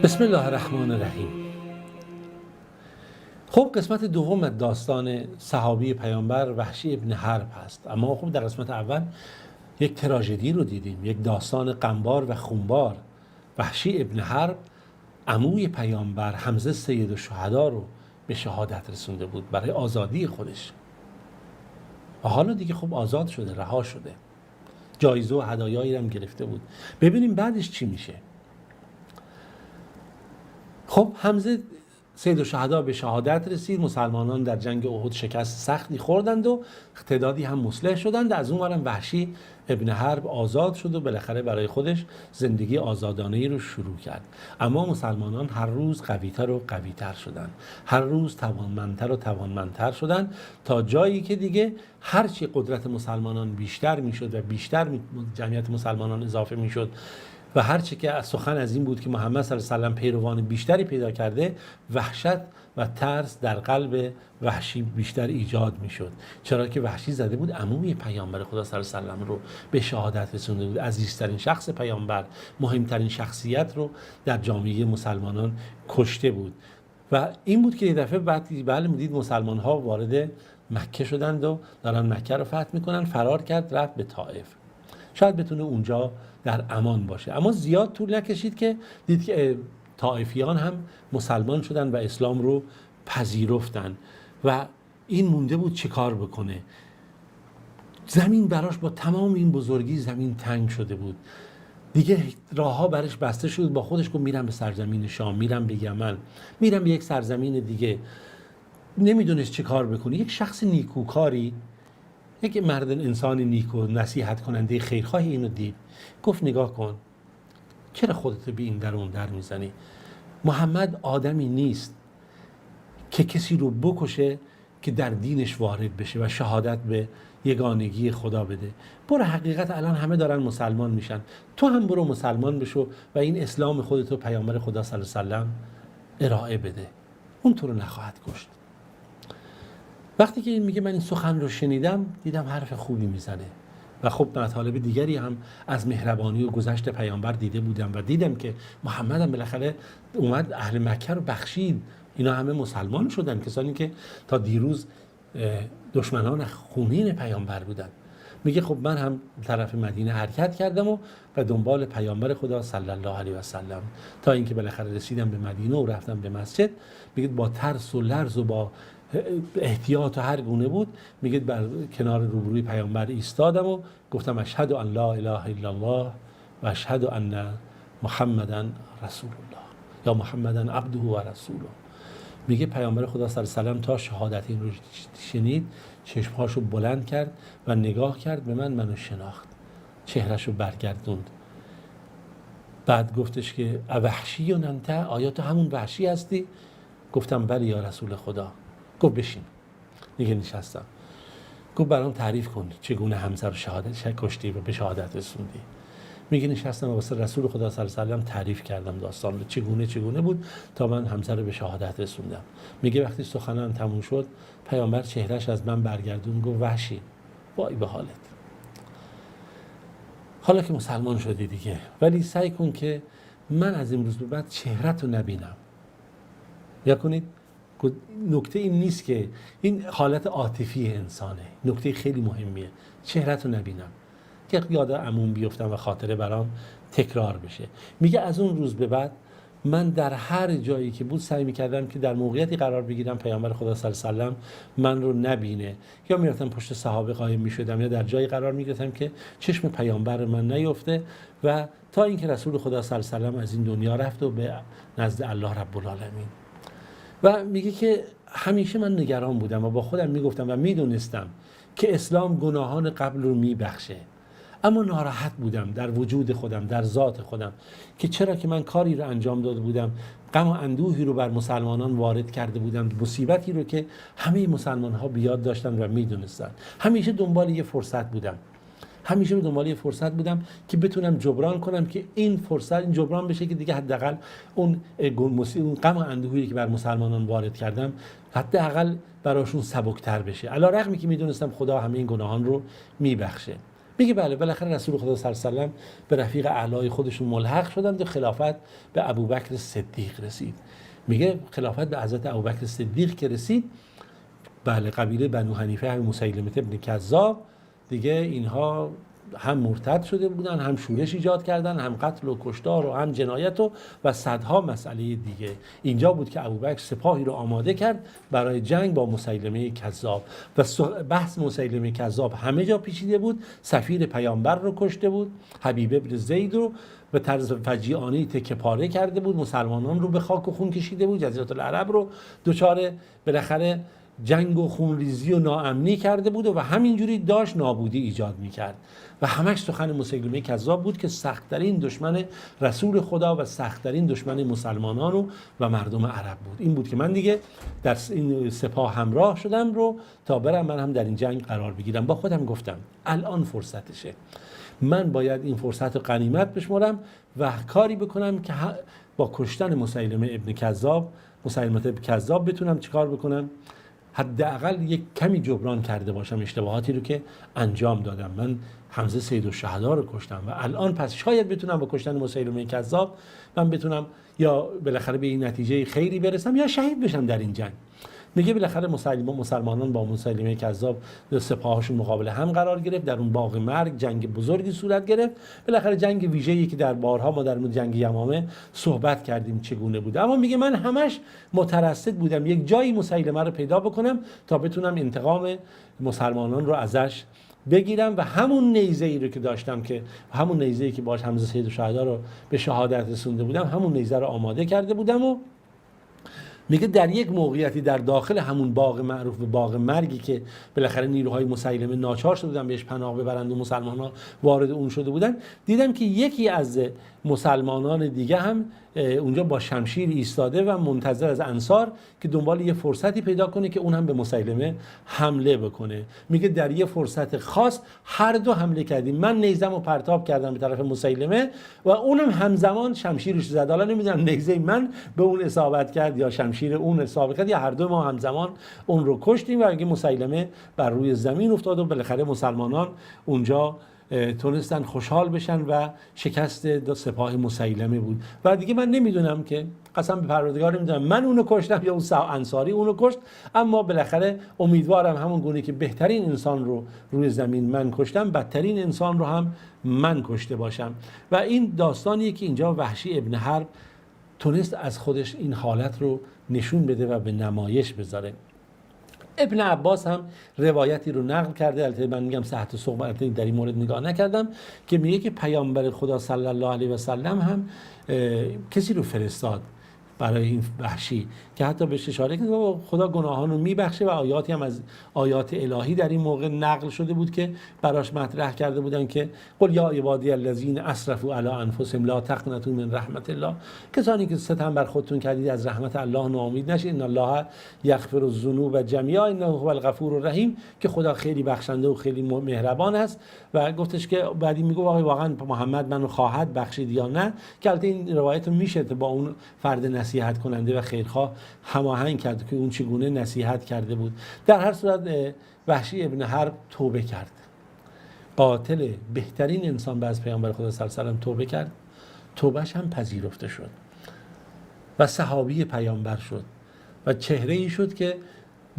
بسم الله الرحمن الرحیم. خب قسمت دوم داستان صحابی پیامبر وحشی ابن حرب هست. اما خب در قسمت اول یک تراژدی رو دیدیم، یک داستان غمبار و خونبار. وحشی ابن حرب عموی پیامبر حمزه سید الشهدا رو به شهادت رسونده بود برای آزادی خودش و حالا دیگه خب آزاد شده، رها شده، جایزه و هدایایی هم گرفته بود. ببینیم بعدش چی میشه. خب حمزه سید الشهدا به شهادت رسید. مسلمانان در جنگ احد شکست سختی خوردند و تعدادی هم مسلح شدند. از اون ورم وحشی ابن حرب آزاد شد و بالاخره برای خودش زندگی آزادانه‌ای رو شروع کرد. اما مسلمانان هر روز قوی‌تر و قوی‌تر شدند، هر روز توانمندتر و توانمندتر شدند، تا جایی که دیگه هرچی قدرت مسلمانان بیشتر میشد و بیشتر جمعیت مسلمانان اضافه میشد و هرچی که از سخن از این بود که محمد صلی الله علیه و سلم پیروان بیشتری پیدا کرده، وحشت و ترس در قلب وحشی بیشتر ایجاد میشد. چرا که وحشی زده بود عموی پیامبر خدا صلی الله علیه و سلم رو به شهادت رسونده بود، عزیزترین شخص پیامبر، مهمترین شخصیت رو در جامعه مسلمانان کشته بود. و این بود که یه دفعه بعد بله دید مسلمان ها وارد مکه شدند و دارن مکه رو فتح میکنن. فرار کرد، رفت به طائف، شاید بتونه اونجا در امان باشه. اما زیاد طول نکشید که دید که طائفیان هم مسلمان شدن و اسلام رو پذیرفتن و این مونده بود چه کار بکنه. زمین براش با تمام این بزرگی زمین تنگ شده بود، دیگه راهها برش بسته شد. با خودش گفت میرم به سرزمین شام، میرم به یمن، میرم به یک سرزمین دیگه. نمیدونست چه کار بکنه. یک شخص نیکوکاری، یک مرد انسان نیکو نصیحت کننده خیرخواهی اینو دید، گفت نگاه کن، چرا خودت به این در اون در میزنی؟ محمد آدمی نیست که کسی رو بکشه که در دینش وارد بشه و شهادت به یگانگی خدا بده. برو، حقیقت الان همه دارن مسلمان میشن، تو هم برو مسلمان بشو و این اسلام خودتو پیامبر خدا صلی الله علیه و سلم ارائه بده، اون تو رو نخواهد کشت. وقتی که این میگه من این سخن رو شنیدم، دیدم حرف خوبی میزنه و خب مطالب دیگری هم از مهربانی و گذشت پیامبر دیده بودم و دیدم که محمد هم بالاخره اومد اهل مکه رو بخشید. اینا همه مسلمان شدن، کسانی که تا دیروز دشمنان خونین پیامبر بودن. میگه خب من هم طرف مدینه حرکت کردم و دنبال پیامبر خدا صلی الله علیه و سلم تا اینکه بالاخره رسیدم به مدینه و رفتم به مسجد. میگه با ترس و لرز و با احتیاط و هر گونه بود، میگه بر کنار روبروی پیامبر ایستادم و گفتم اشهد ان لا اله الا الله و اشهد ان محمدًا رسول الله یا محمدًا عبده و رسوله. میگه پیامبر خدا صلی الله علیه و سلم تا شهادت این رو شنید، چشمهاشو بلند کرد و نگاه کرد به من، منو شناخت، چهرهشو برگردوند. بعد گفتش که اوحشی انت، آیا تو همون وحشی هستی؟ گفتم بله یا رسول خدا. گفت بشین. دیگه نشستم. گفت برام تعریف کن چگونه حمزه رو کشتی و به شهادت رسوندی. میگه نشستم و واسه رسول خدا صلی الله علیه و سلم تعریف کردم داستان رو، چگونه بود تا من حمزه رو به شهادت رسوندم. میگه وقتی سخنان تموم شد، پیامبر چهرهش از من برگردون، گفت وحشی وای به حالت، حالا که مسلمان شدی دیگه، ولی سعی کن که من از امروز به بعد چهره‌تو نبینم. یا کنید نکته این نیست که این حالت عاطفی انسانه، نکته خیلی مهمیه، چهره‌تو نبینم که یاد عموم بیفتم و خاطره برام تکرار بشه. میگه از اون روز به بعد من در هر جایی که بود سعی میکردم که در موقعیتی قرار بگیرم پیامبر خدا صلی الله علیه و سلم من رو نبینه، یا میرفتم پشت صحابه قایم میشدم یا در جایی قرار میگرفتم که چشم پیامبر من نیفته، و تا اینکه رسول خدا صلی الله علیه و سلم از این دنیا رفت و به نزد الله رب العالمین. و میگه که همیشه من نگران بودم و با خودم میگفتم و میدونستم که اسلام گناهان قبل رو میبخشه، اما ناراحت بودم در وجود خودم، در ذات خودم، که چرا که من کاری رو انجام داده بودم، غم و اندوهی رو بر مسلمانان وارد کرده بودم، مصیبتی رو که همه مسلمان ها بیاد داشتن و میدونستن. همیشه دنبال یه فرصت بودم، همیشه به دنبال یه فرصت بودم که بتونم جبران کنم که این فرصت این جبران بشه که دیگه حداقل اون غم و اندوهی که بر مسلمانان وارد کردم حداقل براشون سبکتر بشه، علی رغمی که میدونستم خدا همه این گناهان رو میبخشه. میگه بله بالاخره رسول خدا صلی الله علیه و آله به رفیق اعلای خودشون ملحق شدند و خلافت به ابوبکر صدیق رسید. میگه خلافت به حضرت ابوبکر صدیق که رسید، بله قبیله بنو حنیفه هم مسیلمه ابن کذاب دیگه اینها هم مرتد شده بودن، هم شورش ایجاد کردن، هم قتل و کشتار و هم جنایت و صدها مسئله دیگه. اینجا بود که ابوبکر سپاهی رو آماده کرد برای جنگ با مسیلمه کذاب و بحث مسیلمه کذاب همه جا پیچیده بود. سفیر پیامبر رو کشته بود، حبیب ابن زید رو به طرز فجیعانه‌ای تکه پاره کرده بود، مسلمانان رو به خاک و خون کشیده بود، جزیره العرب رو دچار بالاخره جنگ و خونریزی و ناامنی کرده بود و همینجوری داشت نابودی ایجاد میکرد و همش سخن مسیلمه کذاب بود که سخت‌ترین دشمن رسول خدا و سخت‌ترین دشمن مسلمانان و مردم عرب بود. این بود که من دیگه در این سپاه همراه شدم رو تا برم من هم در این جنگ قرار بگیرم. با خودم گفتم الان فرصتشه، من باید این فرصت رو غنیمت بشمرم و کاری بکنم که با کشتن مسیلمه ابن کذاب بتونم چیکار بکنم، حداقل یک کمی جبران کرده باشم اشتباهاتی رو که انجام دادم. من حمزه سید الشهدا رو کشتم و الان پس شاید بتونم با کشتن مسیلمه کذاب من بتونم یا بالاخره به این نتیجه خیری برسم یا شهید بشم در این جنگ. میگه بالاخره مسلمانان با مسیلمه کذاب سپاهشون مقابل هم قرار گرفت، در اون باغ مرگ جنگ بزرگی صورت گرفت. بالاخره جنگ ویژه‌ای که در بارها ما در جنگ یمامه صحبت کردیم چگونه بود، اما میگه من همش مترصد بودم یک جایی مسیلمه رو پیدا بکنم تا بتونم انتقام مسلمانان رو ازش بگیرم و همون نیزه‌ای رو که داشتم، که همون نیزه‌ای که باهاش حمزه سید الشهدا رو به شهادت رسونده بودم، همون نیزه رو آماده کرده بودم و میگه در یک موقعیتی در داخل همون باغ معروف به باغ مرگی که بالاخره نیروهای مسیلمه ناچار شده بودن بهش پناه ببرند و مسلمانان وارد اون شده بودن، دیدم که یکی از مسلمانان دیگه هم اونجا با شمشیر ایستاده و منتظر از انصار که دنبال یه فرصتی پیدا کنه که اون هم به مسیلمه حمله بکنه. میگه در یه فرصت خاص هر دو حمله کردیم، من نیزم رو پرتاب کردم به طرف مسیلمه و اونم همزمان شمشیرش زد. حالا نمیدونم نیزه من به اون اصابت کرد یا شمشیر اون اصابت کرد یا هر دو ما همزمان اون رو کشتیم و میگه مسیلمه بر روی زمین افتاد و بالاخره مسلمانان اونجا تونستن خوشحال بشن و شکست سپاه مسیلمه بود. و دیگه من نمیدونم که قسم به پروردگار نمیدونم من اونو کشتم یا اون انصاری اونو کشت، اما بالاخره امیدوارم همون گونه که بهترین انسان رو روی زمین من کشتم بدترین انسان رو هم من کشته باشم. و این داستانیه که اینجا وحشی ابن حرب تونست از خودش این حالت رو نشون بده و به نمایش بذاره. ابن عباس هم روایتی رو نقل کرده، البته من میگم صحت صحبت در این مورد نگاه نکردم، که میگه که پیامبر خدا صلی الله علیه و سلم هم کسی رو فرستاد برای این وحشی که حتی بهش اشاره کرد خدا گناهان رو میبخشه و آیاتی هم از آیات الهی در این موقع نقل شده بود که براش مطرح کرده بودن که قل یا عبادی الذین اسرفوا علی انفسهم لا تقنطوا من رحمت الله، کسانی که ستم بر خودتون کردید از رحمت الله ناامید نشید، ان الله یغفر الذنوب جمیعا انه هو الغفور الرحیم، که خدا خیلی بخشنده و خیلی مهربان است. و گفتش که بعدی میگه واقعا محمد منو خواهد بخشید یا نه، که البته این روایت رو میشه با اون فرد نصیحت کننده و خیرخواه هماهنگ کرد که اون چگونه نصیحت کرده بود. در هر صورت وحشی ابن حرب توبه کرد، قاتل بهترین انسان بعد از پیامبر خدا صلی الله علیه و آله توبه کرد، توبهش هم پذیرفته شد و صحابی پیامبر شد و چهره‌ای شد که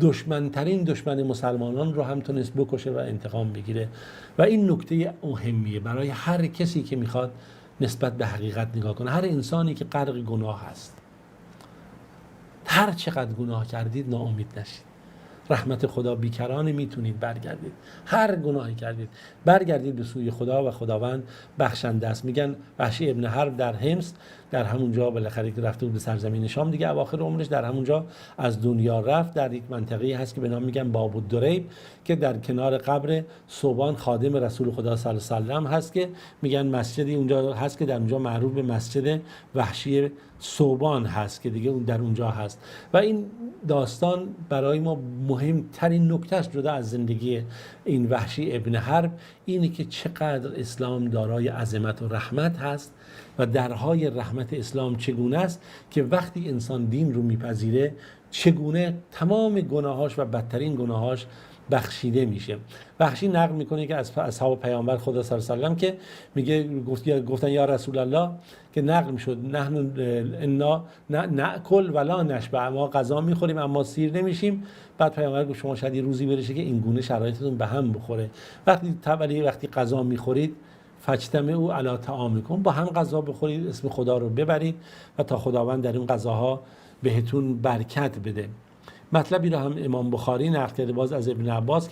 دشمنترین دشمن مسلمانان رو هم تونست بکشه و انتقام بگیره. و این نکته مهمیه برای هر کسی که میخواد نسبت به حقیقت نگاه کنه. هر انسانی که غرق گناه هست، هر چقدر گناه کردید ناامید نشید، رحمت خدا بیکران میتونید برگردید، هر گناهی کردید برگردید به سوی خدا و خداوند بخشنده است. میگن وحشی ابن حرب در حمص، در همونجا بالاخره که رفته بود به سرزمین شام دیگه اواخر عمرش، در همونجا از دنیا رفت. در یک منطقه‌ای هست که به نام میگن باب الدریب که در کنار قبر ثوبان خادم رسول خدا صلی الله علیه و آله هست، که میگن مسجدی اونجا هست که در اونجا معروف به مسجد وحشی ثوبان هست که دیگه اون در اونجا هست. و این داستان برای ما مهمترین نکتهش جدا از زندگی این وحشی ابن حرب اینه که چقدر اسلام دارای عظمت و رحمت هست و درهای رحمت اسلام چگونه است که وقتی انسان دین رو میپذیره چگونه تمام گناهاش و بدترین گناهاش بخشیده میشه. وحشی نقل میکنه که از اصحاب پیامبر خدا صلی الله علیه و سلم که میگه گفتن یا رسول الله که نقل میشد نحن انا ناکل ولا نشبع، ما غذا میخوریم اما سیر نمیشیم. بعد پیامبر گفت شما شاید روزی برشه که این گونه شرایطتون به هم بخوره. وقتی غذا میخورید فجتمع او علی طعامکم، با هم غذا بخورید، اسم خدا رو ببرید و تا خداوند در این غذاها بهتون برکت بده. مطلبی رو هم امام بخاری نقل کرده باز از ابن عباس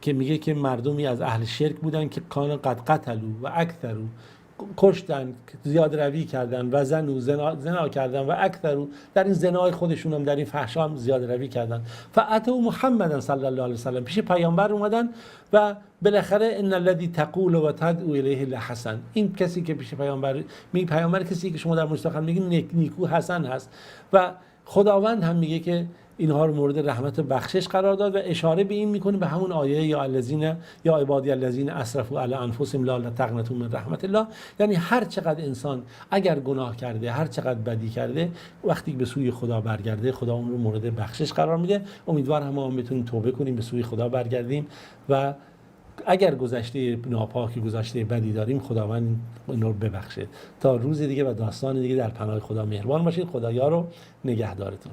که میگه که مردمی از اهل شرک بودن که کان قد قتلوا و اکثروا، کشتن، زیاد روی کردن و زنا کردن و اکثروا، در این زنای خودشون هم در این فحشا هم زیاد روی کردن. فاتوا محمد صلی الله علیه و سلم، پیش پیامبر اومدن و بالاخره ان الذی تقول و تدعو الیه لحسن، این کسی که پیش پیامبر کسی که شما در مستقبل میگین نیکو حسن هست. و خداوند هم میگه که اینها رو مورد رحمت و بخشش قرار داد و اشاره به این میکنه به همون آیه یا عبادی الذین اسرفوا علی انفسهم لا تقنطوا من رحمت الله. یعنی هر چقدر انسان اگر گناه کرده، هر چقدر بدی کرده، وقتی به سوی خدا برگرده خدا اون رو مورد بخشش قرار میده. امیدوارم ما بتونیم توبه کنیم، به سوی خدا برگردیم و اگر گذشته ناپاکی، گذشته بدی داریم، خداوند این رو ببخشه. تا روز دیگه و داستان دیگه در پناه خدا مهربان باشید. خدایا رو نگهدارتون.